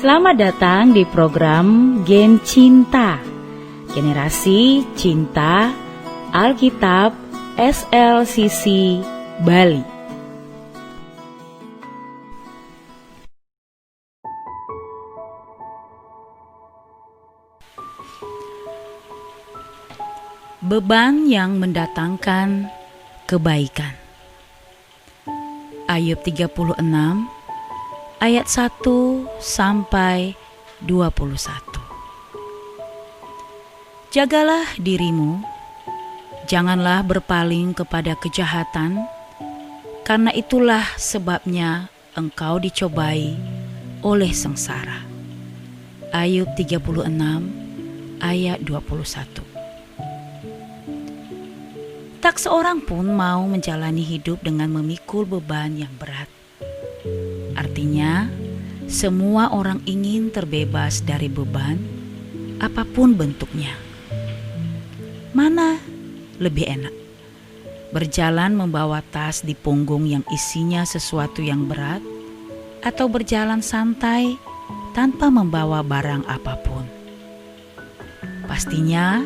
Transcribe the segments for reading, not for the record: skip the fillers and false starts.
Selamat datang di program Gen Cinta, Generasi Cinta Alkitab SLCC Bali. Beban yang mendatangkan kebaikan. Ayub 36 ayat 1 sampai 21. Jagalah dirimu, janganlah berpaling kepada kejahatan, karena itulah sebabnya engkau dicobai oleh sengsara. Ayub 36 ayat 21. Tak seorang pun mau menjalani hidup dengan memikul beban yang berat. Artinya, semua orang ingin terbebas dari beban, apapun bentuknya. Mana lebih enak? Berjalan membawa tas di punggung yang isinya sesuatu yang berat, atau berjalan santai tanpa membawa barang apapun? Pastinya,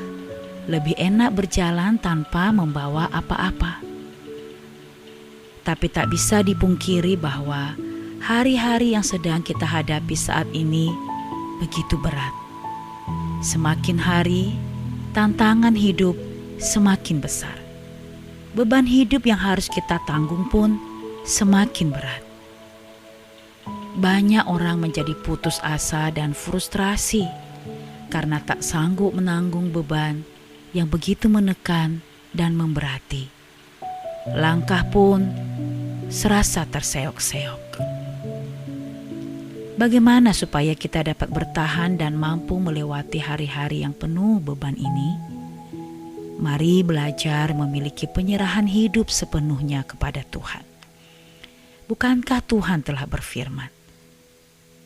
lebih enak berjalan tanpa membawa apa-apa. Tapi tak bisa dipungkiri bahwa hari-hari yang sedang kita hadapi saat ini begitu berat. Semakin hari, tantangan hidup semakin besar. Beban hidup yang harus kita tanggung pun semakin berat. Banyak orang menjadi putus asa dan frustrasi karena tak sanggup menanggung beban yang begitu menekan dan memberati. Langkah pun serasa terseok-seok. Bagaimana supaya kita dapat bertahan dan mampu melewati hari-hari yang penuh beban ini? Mari belajar memiliki penyerahan hidup sepenuhnya kepada Tuhan. Bukankah Tuhan telah berfirman,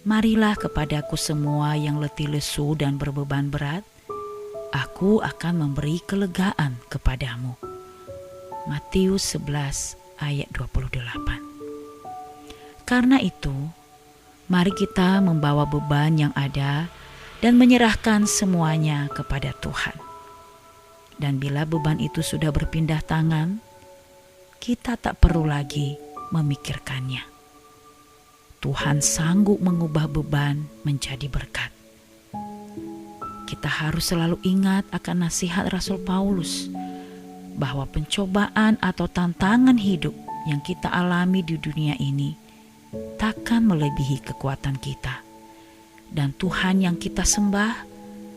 "Marilah kepadaku semua yang letih lesu dan berbeban berat, Aku akan memberi kelegaan kepadamu." Matius 11 ayat 28. Karena itu, mari kita membawa beban yang ada dan menyerahkan semuanya kepada Tuhan. Dan bila beban itu sudah berpindah tangan, kita tak perlu lagi memikirkannya. Tuhan sanggup mengubah beban menjadi berkat. Kita harus selalu ingat akan nasihat Rasul Paulus bahwa pencobaan atau tantangan hidup yang kita alami di dunia ini takkan melebihi kekuatan kita. Dan Tuhan yang kita sembah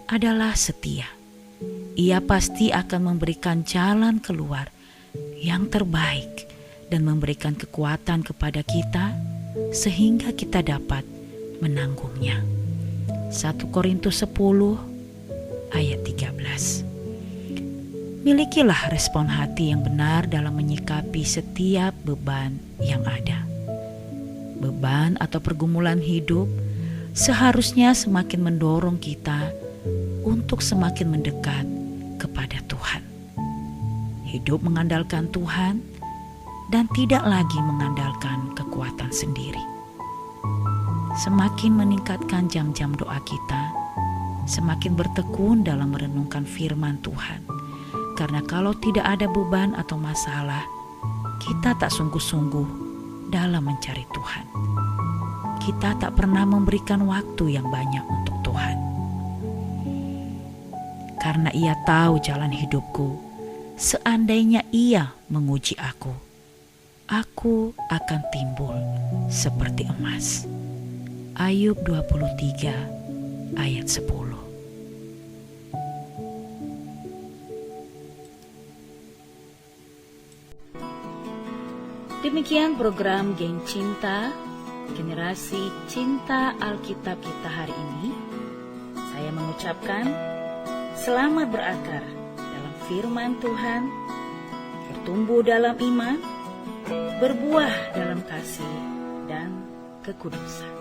adalah setia. Ia pasti akan memberikan jalan keluar yang terbaik dan memberikan kekuatan kepada kita sehingga kita dapat menanggungnya. 1 Korintus 10 ayat 13. Milikilah respon hati yang benar dalam menyikapi setiap beban yang ada. Beban atau pergumulan hidup seharusnya semakin mendorong kita untuk semakin mendekat kepada Tuhan. Hidup mengandalkan Tuhan dan tidak lagi mengandalkan kekuatan sendiri. Semakin meningkatkan jam-jam doa kita, semakin bertekun dalam merenungkan firman Tuhan. Karena kalau tidak ada beban atau masalah, kita tak sungguh-sungguh dalam mencari Tuhan. Kita tak pernah memberikan waktu yang banyak untuk Tuhan. Karena Ia tahu jalan hidupku, seandainya Ia menguji aku akan timbul seperti emas. Ayub 23 ayat 10. Demikian program Geng Cinta, Generasi Cinta Alkitab kita hari ini. Saya mengucapkan selamat berakar dalam firman Tuhan, bertumbuh dalam iman, berbuah dalam kasih dan kekudusan.